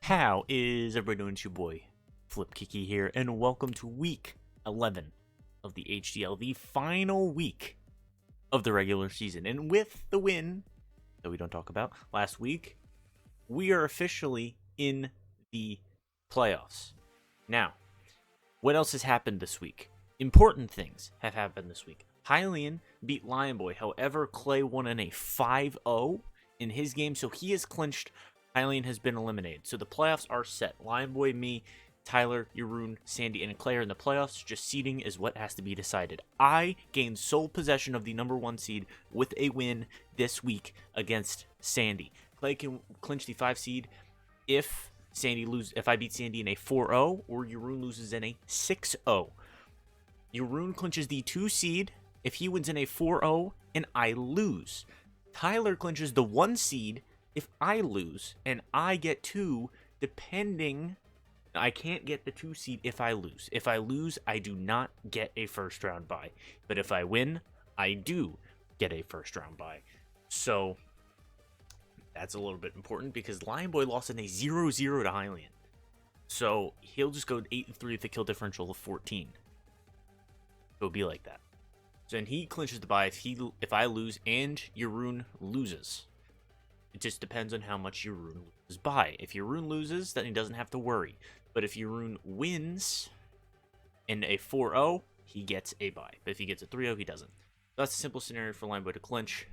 How is everybody doing? It's your boy, Flip Kiki here, and welcome to week 11 of the HDL, the final week of the regular season. And with the win that we don't talk about last week, we are officially in the playoffs. Now, what else has happened this week? Important things have happened this week. Hylian beat Lion Boy. However, Clay won in a 5-0 in his game, so he has clinched. Hylian has been eliminated. So the playoffs are set. Lion Boy, me, Tyler, Yaroon, Sandy, and Clay are in the playoffs. Just seeding is what has to be decided. I gained sole possession of the number 1 seed with a win this week against Sandy. Clay can clinch the 5 seed if I beat Sandy in a 4-0 or Yaroon loses in a 6-0. Yaroon clinches the 2 seed if he wins in a 4-0 and I lose. Tyler clinches the 1 seed if I lose, and I get 2, depending. I can't get the 2 seed if I lose. If I lose, I do not get a first round bye. But if I win, I do get a first round bye. So that's a little bit important because Lion Boy lost in a 0-0 to Hylian. So he'll just go 8-3 with a kill differential of 14. It'll be like that. So then he clinches the bye if I lose and Yaroon loses. It just depends on how much Yaroon loses by. If Yaroon loses, then he doesn't have to worry. But if Yaroon wins in a 4-0, he gets a bye. But if he gets a 3-0, he doesn't. That's a simple scenario for Lion Boy to clinch.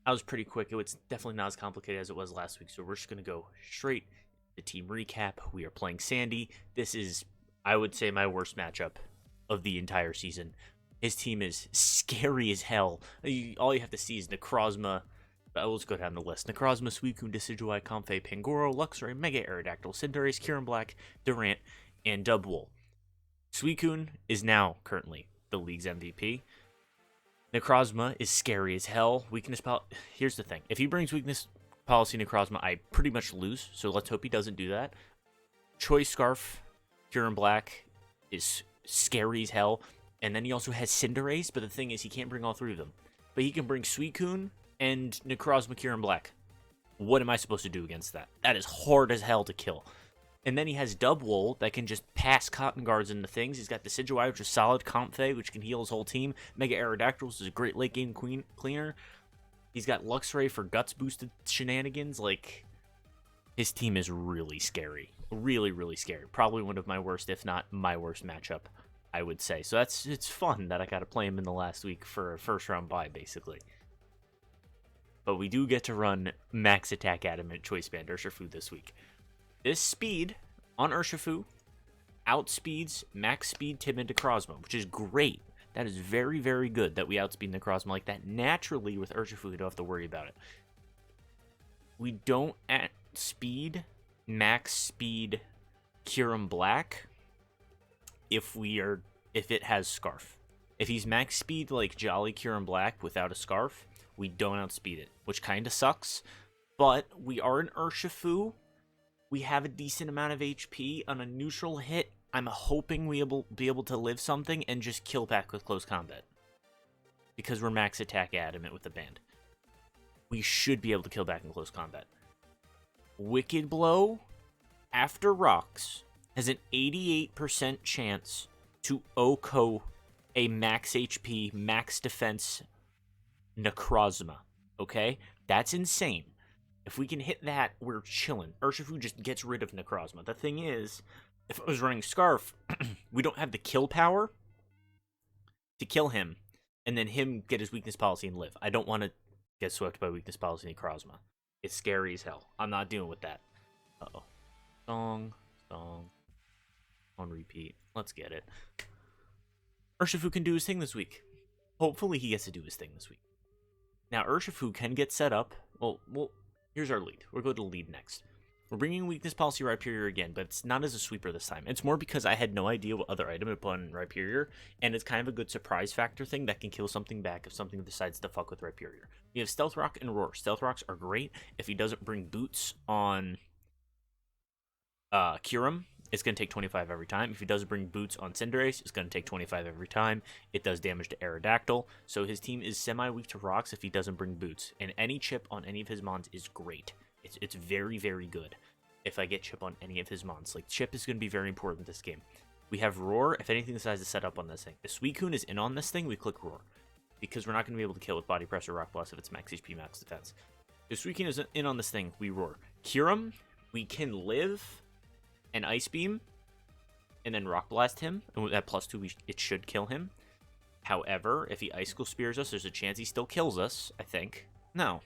I was pretty quick. It's definitely not as complicated as it was last week. So we're just going to go straight to team recap. We are playing Sandy. This is, I would say, my worst matchup of the entire season. His team is scary as hell. All you have to see is Necrozma. Let's go down the list. Necrozma, Suicune, Decidueye, Comfey, Pangoro, Luxray, Mega Aerodactyl, Cinderace, Kieran Black, Durant, and Dubwool. Suicune is now currently the league's MVP. Necrozma is scary as hell. Here's the thing. If he brings weakness policy Necrozma, I pretty much lose. So let's hope he doesn't do that. Choice Scarf, Kieran Black is scary as hell. And then he also has Cinderace, but the thing is he can't bring all 3 of them. But he can bring Suicune and Necrozma, Kieran Black. What am I supposed to do against that? That is hard as hell to kill. And then he has Dubwool that can just pass Cotton Guards into things. He's got Decidueye, which is solid. Comfey, which can heal his whole team. Mega Aerodactyl, which is a great late game cleaner. He's got Luxray for guts boosted shenanigans. Like, his team is really scary. Really, really scary. Probably one of my worst, if not my worst matchup, I would say. So it's fun that I got to play him in the last week for a first round bye, basically. But we do get to run Max Attack Adamant Choice Band Urshifu this week. This speed on Urshifu outspeeds Max Speed Tim and Necrozma, which is great. That is very, very good that we outspeed Necrozma like that. Naturally, with Urshifu, we don't have to worry about it. We don't outspeed Max Speed Kieran Black if it has Scarf. If he's Max Speed like Jolly Kieran Black without a Scarf, we don't outspeed it, which kind of sucks. But we are an Urshifu. We have a decent amount of HP on a neutral hit. I'm hoping we'll be able to live something and just kill back with close combat. Because we're Max Attack Adamant with the band. We should be able to kill back in close combat. Wicked Blow, after Rocks, has an 88% chance to OHKO a max HP, max defense Necrozma, okay? That's insane. If we can hit that, we're chilling. Urshifu just gets rid of Necrozma. The thing is, if I was running Scarf, we don't have the kill power to kill him, and then him get his weakness policy and live. I don't want to get swept by weakness policy Necrozma. It's scary as hell. I'm not dealing with that. Uh-oh. Song, on repeat. Let's get it. Urshifu can do his thing this week. Hopefully he gets to do his thing this week. Now, Urshifu can get set up. Well, here's our lead. We'll go to lead next. We're bringing Weakness Policy Rhyperior again, but it's not as a sweeper this time. It's more because I had no idea what other item to put on Rhyperior, and it's kind of a good surprise factor thing that can kill something back if something decides to fuck with Rhyperior. We have Stealth Rock and Roar. Stealth Rocks are great if he doesn't bring Boots on Kyurem. It's going to take 25 every time. If he does bring Boots on Cinderace, it's going to take 25 every time. It does damage to Aerodactyl. So his team is semi-weak to Rocks if he doesn't bring Boots. And any chip on any of his mons is great. It's very, very good. if I get Chip on any of his mons. Like, Chip is going to be very important this game. We have Roar. If anything decides to set up on this thing. If Suicune is in on this thing, we click Roar. Because we're not going to be able to kill with Body Press or Rock Blast if it's max HP, max defense. If Suicune is in on this thing, we Roar. Kyurem, we can live and Ice Beam, and then Rock Blast him. And with that +2, it should kill him. However, if he Icicle Spears us, there's a chance he still kills us, I think. No,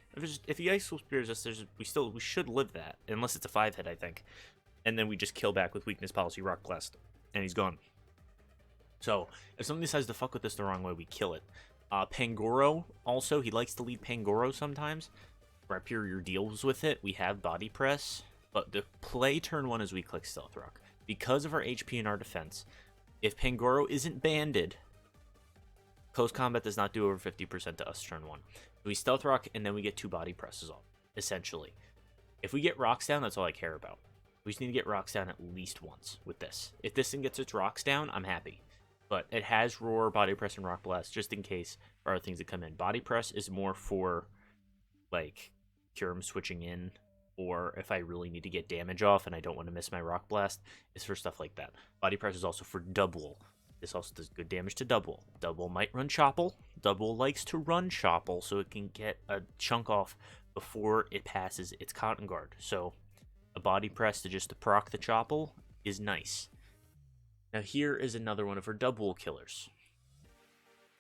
if he Icicle Spears us, we should live that. Unless it's a 5-hit, I think. And then we just kill back with Weakness Policy, Rock Blast. And he's gone. So, if something decides to fuck with us the wrong way, we kill it. Pangoro, also, he likes to lead Pangoro sometimes. Rhyperior deals with it. We have Body Press. But the play turn 1 is we click Stealth Rock. Because of our HP and our defense, if Pangoro isn't banded, close combat does not do over 50% to us turn 1. We Stealth Rock, and then we get 2 Body Presses off, essentially. If we get Rocks down, that's all I care about. We just need to get Rocks down at least once with this. If this thing gets its Rocks down, I'm happy. But it has Roar, Body Press, and Rock Blast, just in case for other things that come in. Body Press is more for, like, Kyurem switching in, or if I really need to get damage off and I don't want to miss my Rock Blast, it's for stuff like that. Body Press is also for Double. This also does good damage to Double. Double might run Chopple. Double likes to run Chopple, so it can get a chunk off before it passes its Cotton Guard. So a Body Press to just proc the Chopple is nice. Now here is another one of her Double killers.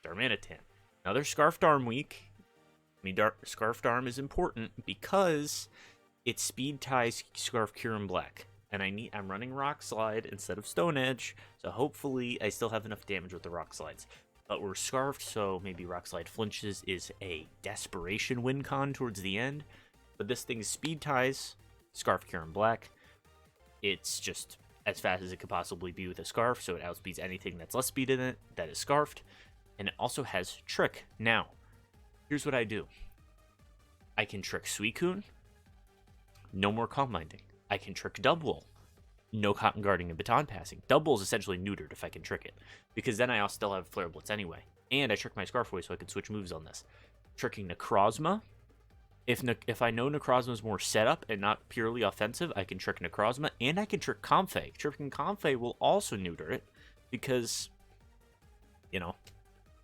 Darmanitan. Another Scarfed Arm week. I mean, Scarfed Arm is important because it speed ties Scarf Kyurem Black. And I'm running Rock Slide instead of Stone Edge, so hopefully I still have enough damage with the Rock Slides. But we're Scarfed, so maybe Rock Slide flinches is a desperation win con towards the end. But this thing speed ties Scarf Kyurem Black. It's just as fast as it could possibly be with a Scarf, so it outspeeds anything that's less speed in it that is Scarfed. And it also has Trick. Now, here's what I do. I can Trick Suicune. No more Calm Minding. I can Trick Double. No Cotton Guarding and Baton Passing. Double is essentially neutered if I can trick it. Because then I also still have Flare Blitz anyway. And I trick my Scarf away so I can switch moves on this. Tricking Necrozma. If I know Necrozma is more setup and not purely offensive, I can trick Necrozma. And I can trick Comfey. Tricking Comfey will also neuter it. Because, you know,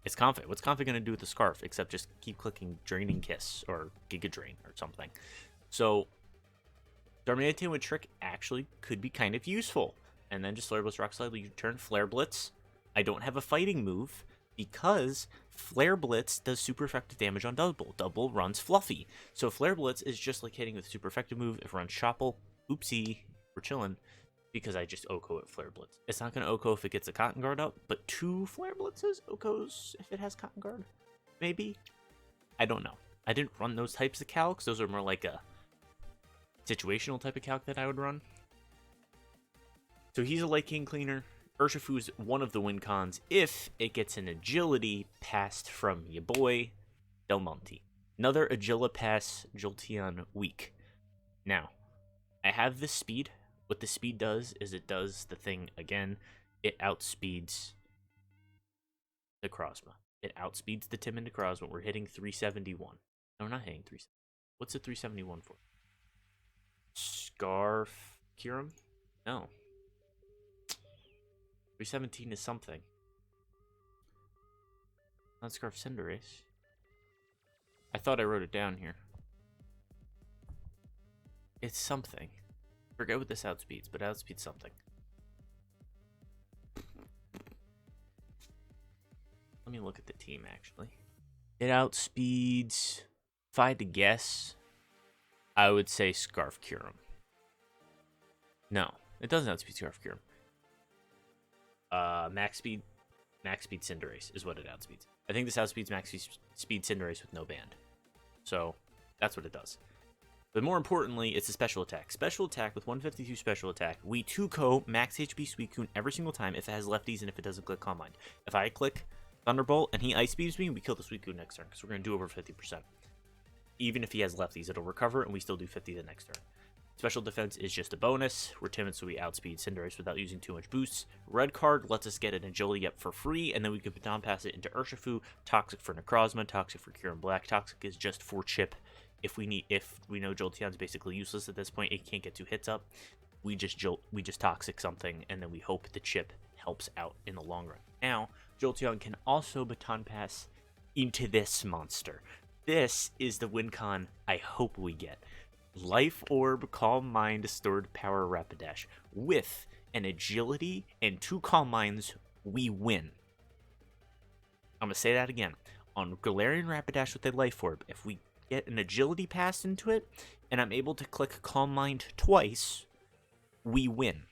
it's Comfey. What's Comfey going to do with the Scarf? Except just keep clicking Draining Kiss or Giga Drain or something. So Darmanitan with Trick actually could be kind of useful. And then just Flare Blitz, Rock Slide, you turn Flare Blitz. I don't have a fighting move because Flare Blitz does super effective damage on Double. Double runs Fluffy. So Flare Blitz is just like hitting with a super effective move. If it runs Chopple, oopsie, we're chilling. Because I just OHKO at Flare Blitz. It's not going to OHKO if it gets a Cotton Guard up, but 2 Flare Blitzes OHKOs if it has Cotton Guard. Maybe? I don't know. I didn't run those types of calcs. Those are more like a situational type of calc that I would run. So he's a Light King Cleaner. Urshifu is one of the win cons if it gets an agility passed from your boy Del Monte. Another Agilipass Jolteon week. Now, I have this speed. What the speed does is it does the thing again. It outspeeds Necrozma. It outspeeds the Timid Necrozma. We're hitting 371. No, we're not hitting 370. What's the 371 for? Scarf Kyurem? No. 317 is something. Not Scarf Cinderace. I thought I wrote it down here. It's something. Forget what this outspeeds, but it outspeeds something. Let me look at the team, actually. It outspeeds, if I had to guess, I would say Scarf Kyurem. No, it doesn't outspeed Scarf Kyurem. Max speed Cinderace is what it outspeeds. I think this outspeeds max speed Cinderace with no band. So, that's what it does. But more importantly, it's a special attack. Special attack with 152 special attack. We 2-ko max HP Suicune every single time if it has lefties and if it doesn't click Calm Mind. If I click Thunderbolt and he Ice Beams me, we kill the Suicune next turn because we're going to do over 50%. Even if he has lefties, it'll recover and we still do 50 the next turn. Special defense is just a bonus. We're timid, so we outspeed Cinderace without using too much boosts. Red card lets us get an agility up for free, and then we can baton pass it into Urshifu. Toxic for Necrozma, Toxic for Kyurem Black. Toxic is just for Chip if we know Jolteon's basically useless at this point, it can't get 2 hits up, we just toxic something, and then we hope the chip helps out in the long run. Now, Jolteon can also baton pass into this monster. This is the win con I hope we get. Life Orb, Calm Mind, Stored Power, Rapidash. With an Agility and 2 Calm Minds, we win. I'm going to say that again. On Galarian Rapidash with a Life Orb, if we get an Agility pass into it, and I'm able to click Calm Mind twice, we win.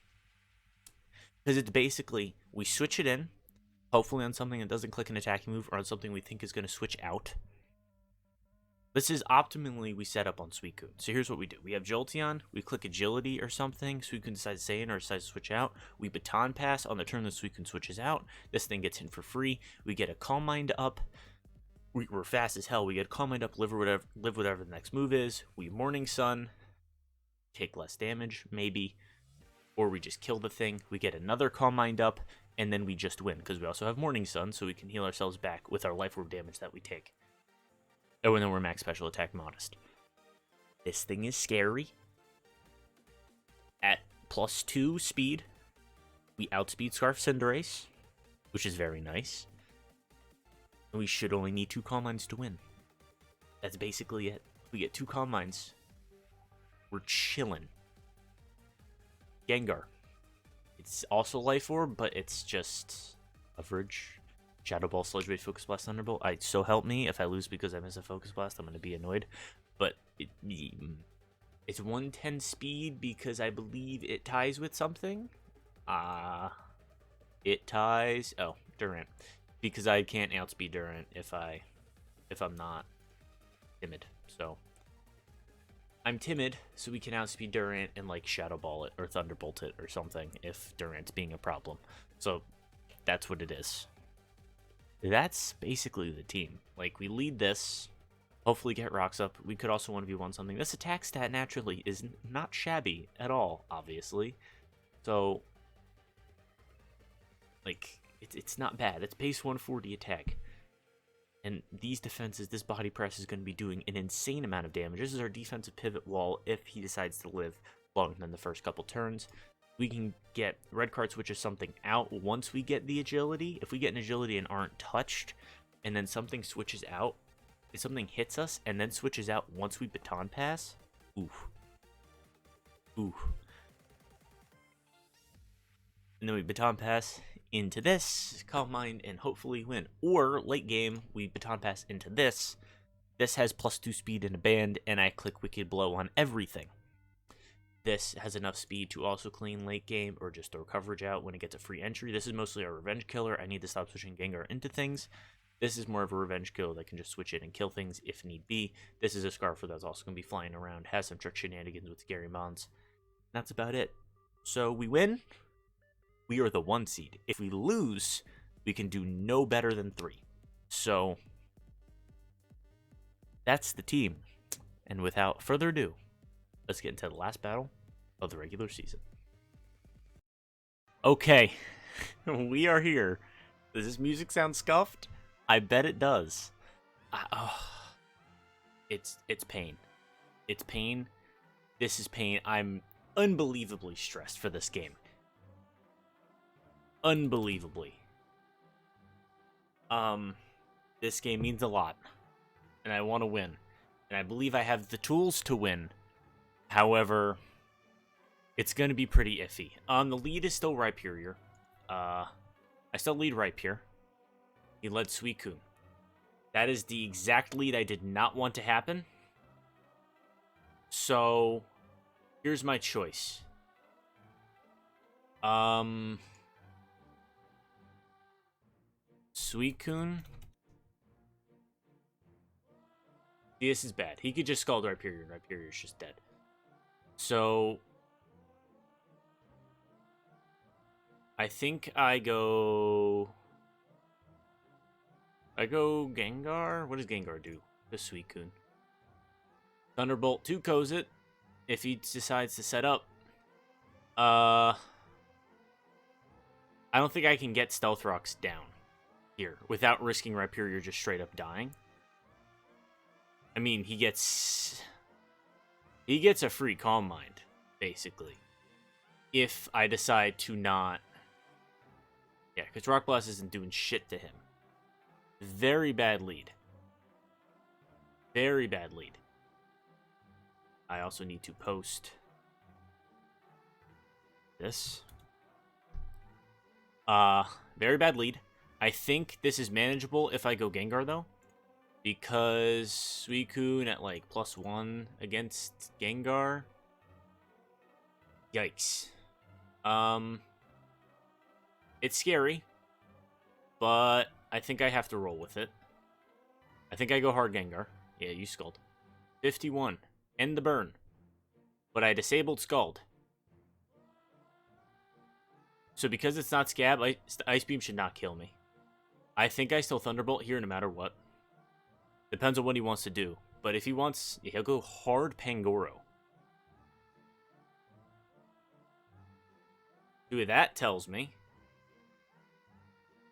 Because it's basically, we switch it in, hopefully on something that doesn't click an attacking move, or on something we think is going to switch out. This is optimally we set up on Suicune. So here's what we do. We have Jolteon, we click Agility or something, Suicune decides to stay in or decides to switch out. We baton pass on the turn that Suicune switches out. This thing gets hit for free. We get a Calm Mind up. We're fast as hell. We get a Calm Mind up, live whatever the next move is. We Morning Sun, take less damage, maybe. Or we just kill the thing. We get another Calm Mind up, and then we just win. Because we also have Morning Sun, so we can heal ourselves back with our Life Orb damage that we take. Oh, and then we're max special attack modest. This thing is scary. At +2 speed, we outspeed Scarf Cinderace, which is very nice. And we should only need 2 Calm Minds to win. That's basically it. If we get 2 Calm Minds, we're chilling. Gengar. It's also Life Orb, but it's just average. Shadow Ball, Sludge Wave, Focus Blast, Thunderbolt. So help me, if I lose because I miss a Focus Blast, I'm going to be annoyed. But it's 110 speed because I believe it ties with something. It ties... Oh, Durant. Because I can't outspeed Durant if I'm not timid. So I'm timid, so we can outspeed Durant and like Shadow Ball it or Thunderbolt it or something if Durant's being a problem. So that's what it is. That's basically the team. Like, we lead this, hopefully get rocks up. We could also 1v1 something. This attack stat, naturally, is not shabby at all, obviously. So, like, it's not bad. It's base 140 attack. And these defenses, this body press is going to be doing an insane amount of damage. This is our defensive pivot wall if he decides to live longer than the first couple turns. We can get red card switches something out once we get the agility. If we get an agility and aren't touched, and then something switches out, if something hits us and then switches out once we baton pass, oof. Oof. And then we baton pass into this, Calm Mind, and hopefully win. Or, late game, we baton pass into this. This has +2 speed in a band, and I click Wicked Blow on everything. This has enough speed to also clean late game or just throw coverage out when it gets a free entry. This is mostly our revenge killer. I need to stop switching Gengar into things. This is more of a revenge killer that can just switch in and kill things if need be. This is a Scarfer that's also going to be flying around, has some trick shenanigans with Scary Mons. That's about it. So we win. We are the 1 seed. If we lose, we can do no better than 3. So that's the team. And without further ado, let's get into the last battle of the regular season. Okay, we are here. Does this music sound scuffed? I bet it does. It's pain. It's pain. This is pain. I'm unbelievably stressed for this game. Unbelievably. This game means a lot, and I want to win, and I believe I have the tools to win. However, it's going to be pretty iffy. The lead is still Rhyperior. I still lead Rhyperior. He led Suicune. That is the exact lead I did not want to happen. So, here's my choice. Suicune. This is bad. He could just Scald Rhyperior, and Rhyperior's just dead. So, I think I go Gengar. What does Gengar do to Suicune? Thunderbolt 2-Kos it if he decides to set up. I don't think I can get Stealth Rocks down here without risking Rhyperior just straight up dying. I mean, he gets a free Calm Mind, basically. If I decide to not... Yeah, because Rock Blast isn't doing shit to him. Very bad lead. Very bad lead. I also need to post this. Very bad lead. I think this is manageable if I go Gengar, though. Because Suicune at, like, +1 against Gengar. Yikes. It's scary. But I think I have to roll with it. I think I go hard Gengar. Yeah, you Scald. 51. End the burn. But I disabled Scald. So because it's not Scab, Ice Beam should not kill me. I think I still Thunderbolt here no matter what. Depends on what he wants to do. But if he wants... he'll go hard Pangoro. What that tells me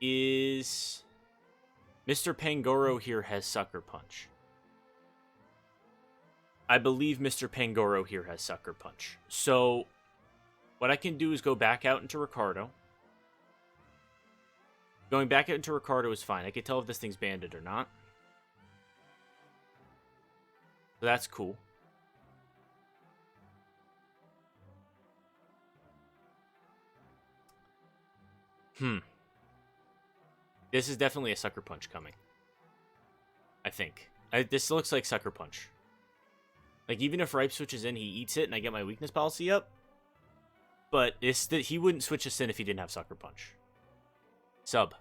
is... Mr. Pangoro here has Sucker Punch. I believe Mr. Pangoro here has Sucker Punch. So, what I can do is go back out into Ricardo. Going back out into Ricardo is fine. I can tell if this thing's banded or not. So that's cool. This is definitely a Sucker Punch coming. I think. This looks like Sucker Punch. Like, even if Ripe switches in, he eats it, and I get my weakness policy up. But he wouldn't switch us in if he didn't have Sucker Punch. Sub.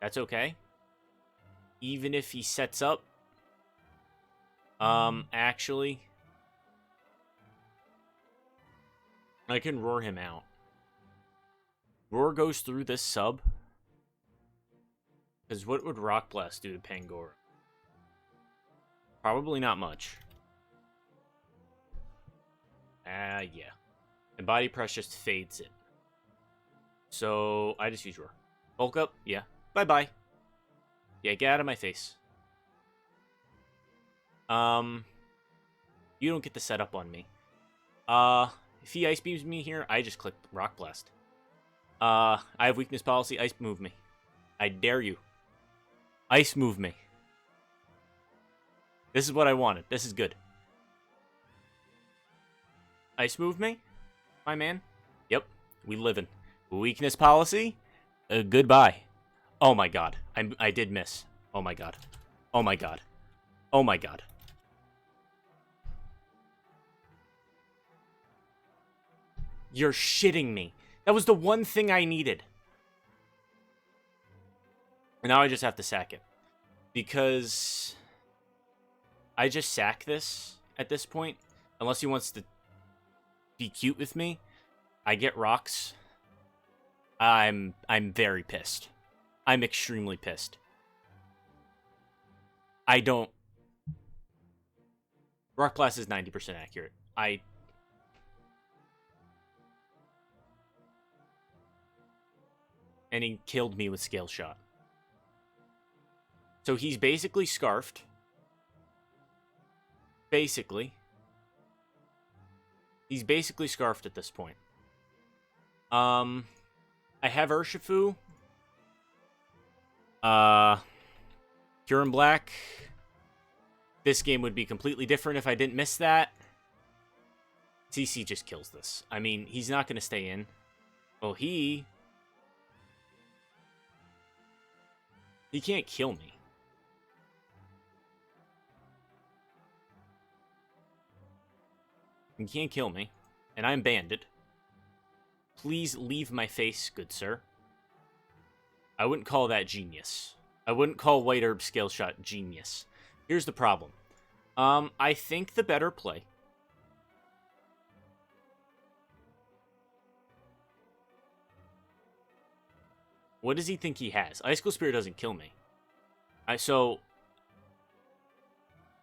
That's okay. Even if he sets up. Actually. I can roar him out. Roar goes through this sub. Because what would Rock Blast do to Pangoro? Probably not much. Yeah. And Body Press just fades it. So, I just use Roar. Bulk up? Yeah. Bye-bye. Yeah, get out of my face. You don't get the setup on me. If he Ice Beams me here, I just click Rock Blast. I have weakness policy. Ice move me. I dare you. Ice move me. This is what I wanted. This is good. Ice move me? My man? Yep. We livin'. Weakness policy? Goodbye. Oh my god. I did miss. Oh my god. Oh my god. Oh my god. You're shitting me. That was the one thing I needed. And now I just have to sack it. Because I just sack this at this point. Unless he wants to be cute with me. I get rocks. I'm very pissed. I'm extremely pissed. I don't... Rock Blast is 90% accurate. And he killed me with Scale Shot. So he's basically Scarfed. Basically. He's basically Scarfed at this point. I have Urshifu. Pure and Black. This game would be completely different if I didn't miss that. CC just kills this. I mean, he's not going to stay in. Well, he can't kill me. He can't kill me. And I'm banded. Please leave my face, good sir. I wouldn't call that genius. I wouldn't call White Herb Scale Shot genius. Here's the problem. I think the better play. What does he think he has? Icicle Spirit doesn't kill me. So,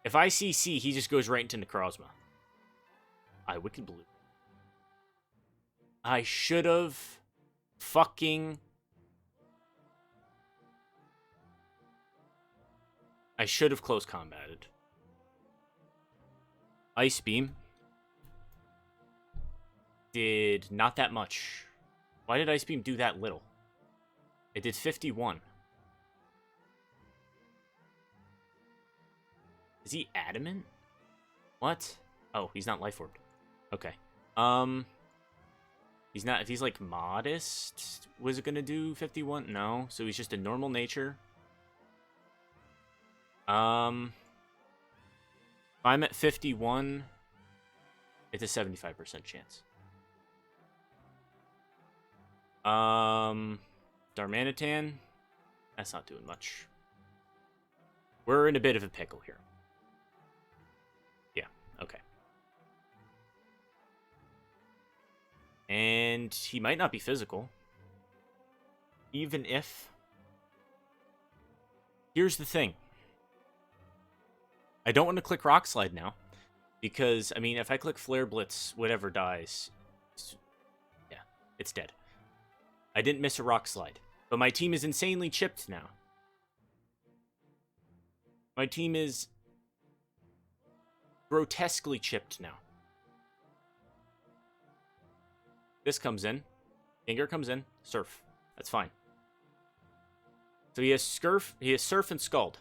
if I CC, he just goes right into Necrozma. Wicked Blue. I should have fucking... I should have close combated. Ice Beam did not that much. Why did Ice Beam do that little? It did 51. Is he adamant? What? Oh, he's not life orbed. Okay. He's not. If he's like modest, was it gonna do 51? No. So he's just a normal nature. If I'm at 51, it's a 75% chance. Darmanitan, that's not doing much. We're in a bit of a pickle here. Yeah, okay. And he might not be physical. Even if... Here's the thing. I don't want to click Rock Slide now. Because, I mean, if I click Flare Blitz, whatever dies... Yeah, it's dead. I didn't miss a Rock Slide. But my team is insanely chipped now. My team is... grotesquely chipped now. This comes in. Anger comes in. Surf. That's fine. So he has Surf, Surf and Scald.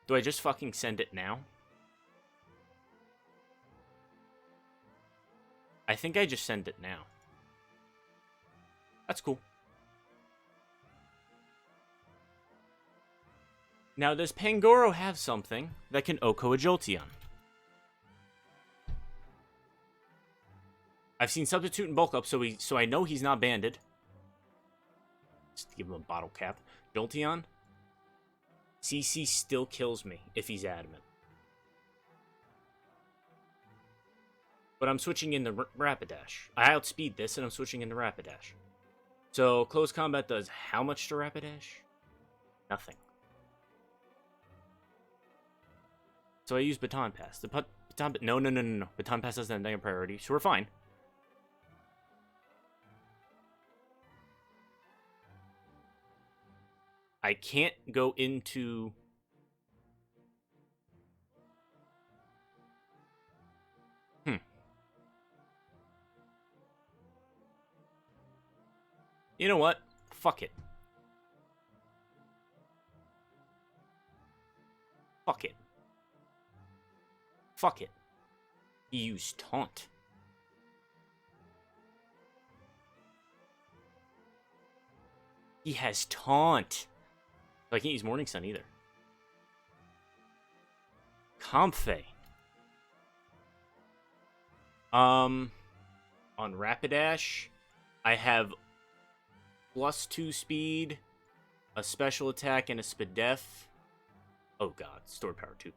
Do I just fucking send it now? I think I just send it now. That's cool. Now, does Pangoro have something that can Oko a Jolteon? I've seen Substitute and Bulk Up, so I know he's not banded. Just give him a bottle cap. Jolteon? CC still kills me if he's adamant. But I'm switching into Rapidash. I outspeed this, and I'm switching into Rapidash. So, Close Combat does how much to Rapidash? Nothing. So I use Baton Pass. No. Baton Pass doesn't have negative priority, so we're fine. I can't go into... You know what? Fuck it. Fuck it. Fuck it. He used Taunt. He has Taunt. So I can't use Morning Sun either. Comfey. On Rapidash, I have +2 speed, a special attack, and a Spadef. Oh god, stored power 2.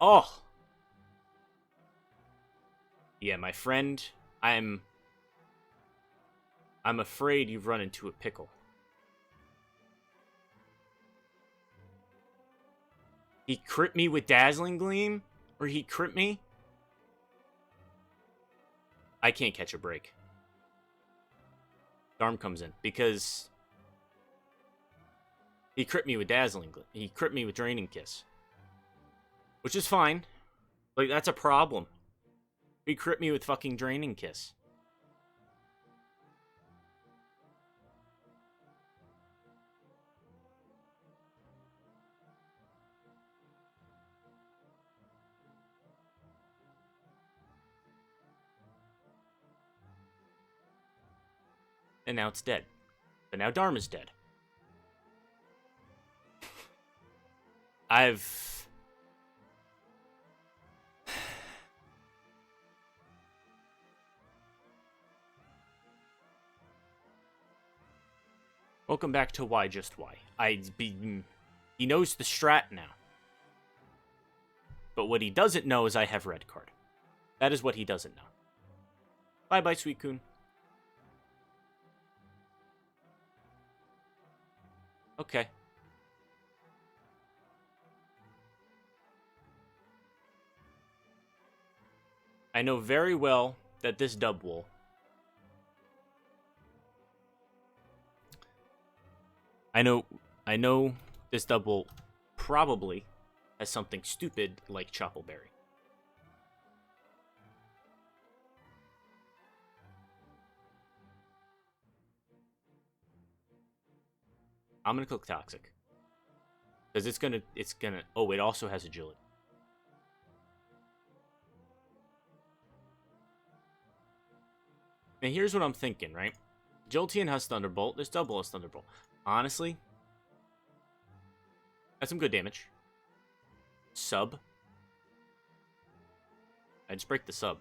Oh! Yeah, my friend, I'm afraid you've run into a pickle. He crit me with Dazzling Gleam? Or he crit me? I can't catch a break. Darm comes in, because he crit me with Dazzling Gleam. He crit me with Draining Kiss. Which is fine. Like, that's a problem. He crit me with fucking Draining Kiss. And now it's dead. But now Dharma's dead. Welcome back to Why Just Why. He knows the strat now. But what he doesn't know is I have red card. That is what he doesn't know. Bye-bye, Suicune. Okay. I know very well that this Dubwool I know this double probably has something stupid like Choppleberry. I'm gonna click Toxic. Because it's gonna, oh, it also has Agility. And here's what I'm thinking, right? Jolteon has Thunderbolt, this double has Thunderbolt. Honestly, that's some good damage. Sub. I just break the sub.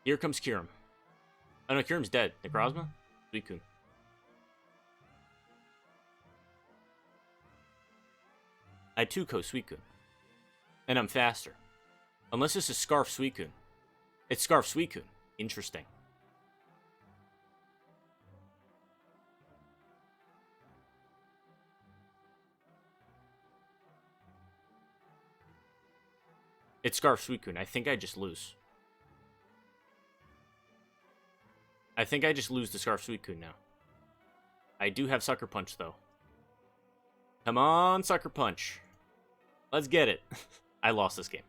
Here comes Kyurem. Oh no, Kyurem's dead. Necrozma? Suicune. I 2-ko Suicune. And I'm faster. Unless this is Scarf Suicune. It's Scarf Suicune. Interesting. It's Scarf Suicune. I think I just lose. I think I just lose the Scarf Suicune now. I do have Sucker Punch, though. Come on, Sucker Punch. Let's get it. I lost this game.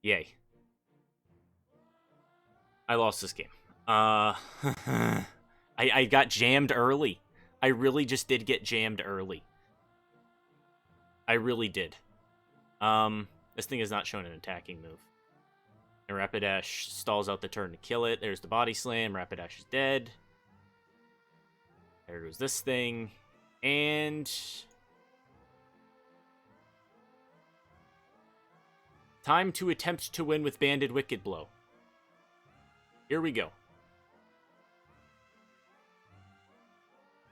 Yay. I lost this game. I got jammed early. I really just did get jammed early. I really did. This thing has not shown an attacking move. And Rapidash stalls out the turn to kill it. There's the Body Slam. Rapidash is dead. There goes this thing. And time to attempt to win with Banded Wicked Blow. Here we go.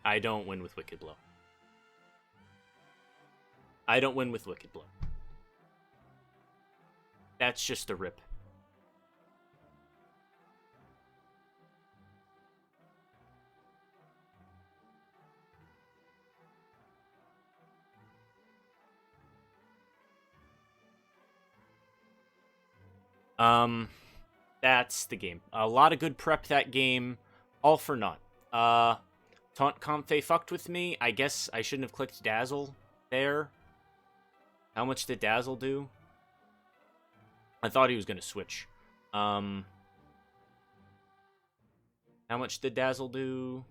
I don't win with Wicked Blow. I don't win with Wicked Blow. That's just a rip. That's the game. A lot of good prep that game, all for naught. Taunt Comfey fucked with me. I guess I shouldn't have clicked Dazzle there. How much did Dazzle do? I thought he was going to switch. How much did Dazzle do?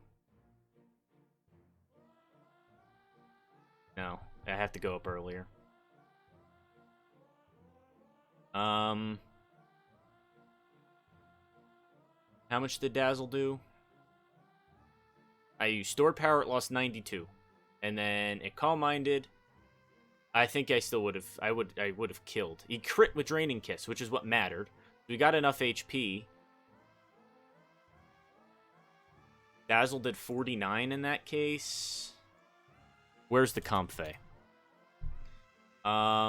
No, I have to go up earlier. How much did Dazzle do? I used Stored Power, it lost 92. And then it Calm Minded. I think I still would have, I would have killed. He crit with Draining Kiss, which is what mattered. We got enough HP. Dazzle did 49 in that case. Where's the Comfey?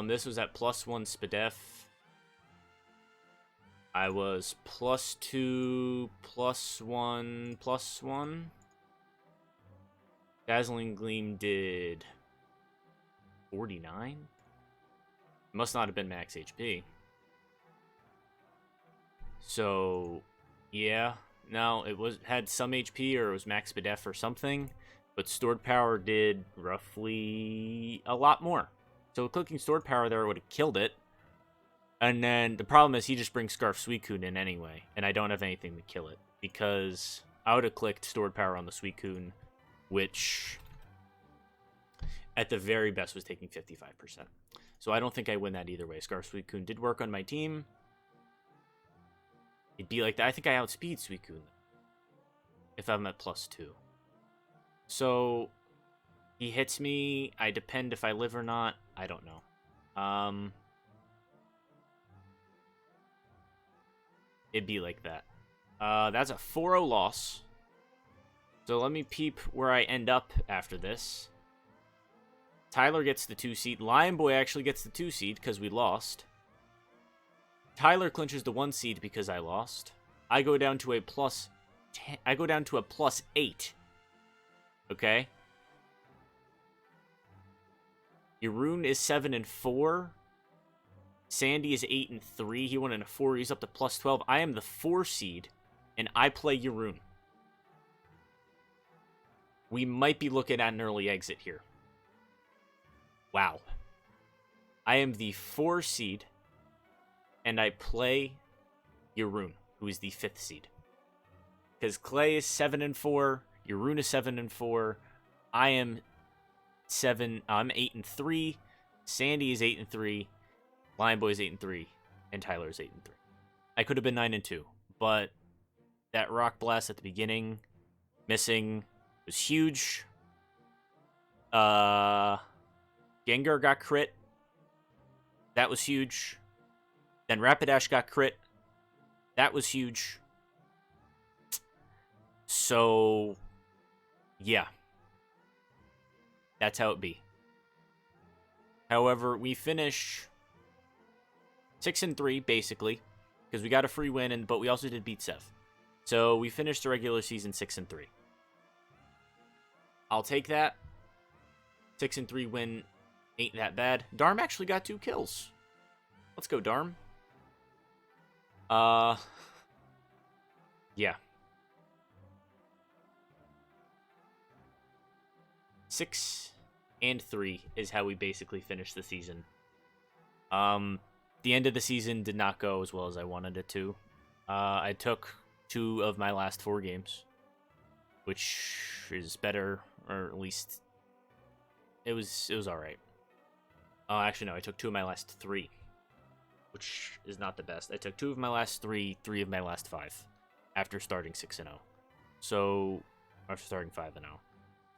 This was at +1 Spadef. I was +2, +1, +1. Dazzling Gleam did 49? Must not have been max HP. So, yeah. No, it had some HP or it was max Spadef or something. But Stored Power did roughly a lot more. So clicking Stored Power there would have killed it. And then the problem is he just brings Scarf Suicune in anyway. And I don't have anything to kill it. Because I would have clicked Stored Power on the Suicune, which at the very best was taking 55%. So I don't think I win that either way. Scarf Suicune did work on my team. It'd be like that. I think I outspeed Suicune if I'm at +2. So he hits me. I depend if I live or not. I don't know. It'd be like that. That's a 4-0 loss. So let me peep where I end up after this. Tyler gets the 2 seed. Lion Boy actually gets the 2 seed because we lost. Tyler clinches the 1 seed because I lost. I go down to a +10. I go down to a +8. Okay. Jeroen is 7-4. Sandy is 8-3. He went in a 4. He's up to plus 12. I am the 4 seed, and I play Jeroen. We might be looking at an early exit here. Wow. I am the 4 seed, and I play Jeroen, who is the 5th seed. Because Clay is 7-4, Jeroen is 7-4. I am 7. I'm 8-3. Sandy is 8-3. Lion Boy is 8-3, and Tyler is 8-3. I could have been 9-2, but that rock blast at the beginning, missing, was huge. Gengar got crit. That was huge. Then Rapidash got crit. That was huge. So, yeah. That's how it be. However, we finish 6-3, basically, because we got a free win, but we also did beat Sev. So, we finished the regular season 6-3. I'll take that. 6-3 win ain't that bad. Darm actually got 2 kills. Let's go, Darm. Yeah. 6-3 is how we basically finished the season. The end of the season did not go as well as I wanted it to. I took 2 of my last 4 games, which is better, or at least it was all right. Actually, no, I took 2 of my last 3, which is not the best. I took 2 of my last 3, 3 of my last 5, after starting 6-0. So, after starting 5-0.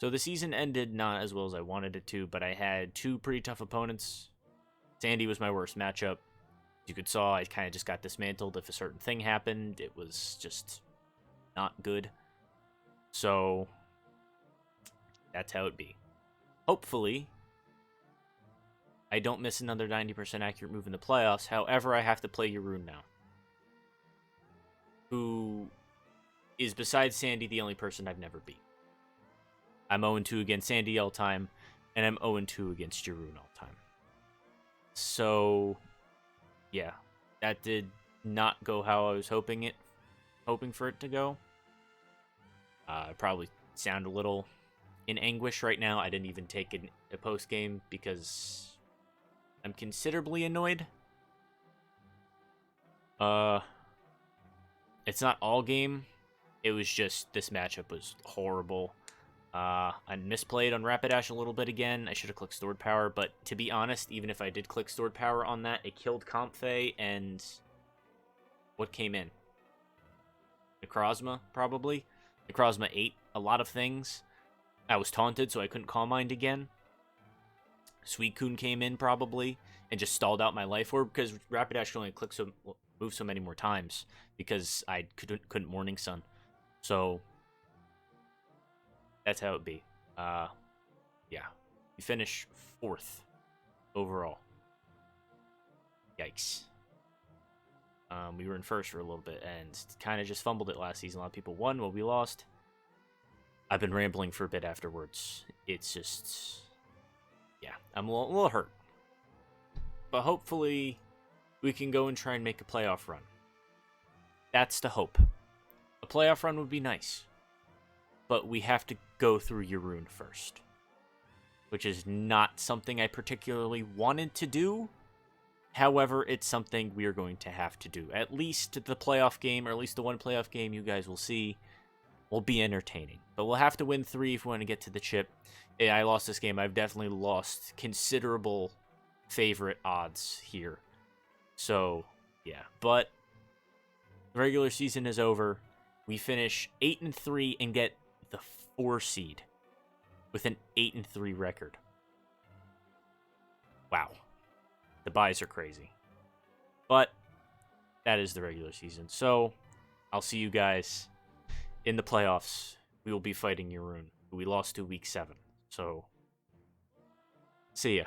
So the season ended not as well as I wanted it to, but I had 2 pretty tough opponents. Sandy was my worst matchup. As you could saw, I kind of just got dismantled. If a certain thing happened, it was just not good. So, that's how it be. Hopefully, I don't miss another 90% accurate move in the playoffs. However, I have to play Jeroen now, who is, besides Sandy, the only person I've never beat. I'm 0-2 against Sandy all time, and I'm 0-2 against Jeroen all time. So, yeah, that did not go how I was hoping for it to go. I probably sound a little in anguish right now. I didn't even take a post game because I'm considerably annoyed. It's not all game. It was just this matchup was horrible. I misplayed on Rapidash a little bit again. I should have clicked Stored Power, but to be honest, even if I did click Stored Power on that, it killed Comfey and what came in? Necrozma, probably. Necrozma ate a lot of things. I was taunted, so I couldn't Calm Mind again. Suicune came in, probably, and just stalled out my life orb, because Rapidash could only move so many more times, because I couldn't Morning Sun. So, that's how it be. Yeah. We finish 4th overall. Yikes. We were in 1st for a little bit, and kind of just fumbled it last season. A lot of people won, well, we lost. I've been rambling for a bit afterwards. It's just... yeah, I'm a little hurt. But hopefully, we can go and try and make a playoff run. That's the hope. A playoff run would be nice. But we have to go through Jeroen first, which is not something I particularly wanted to do. However, it's something we are going to have to do. At least the playoff game, or at least the one playoff game you guys will see, will be entertaining. But we'll have to win 3 if we want to get to the chip. Yeah, I lost this game. I've definitely lost considerable favorite odds here. So, yeah. But the regular season is over. We finish 8-3 and get the 4 seed with an 8-3 record. Wow. The buys are crazy. But that is the regular season. So I'll see you guys in the playoffs. We will be fighting Jeroen, who we lost to week 7. So see ya.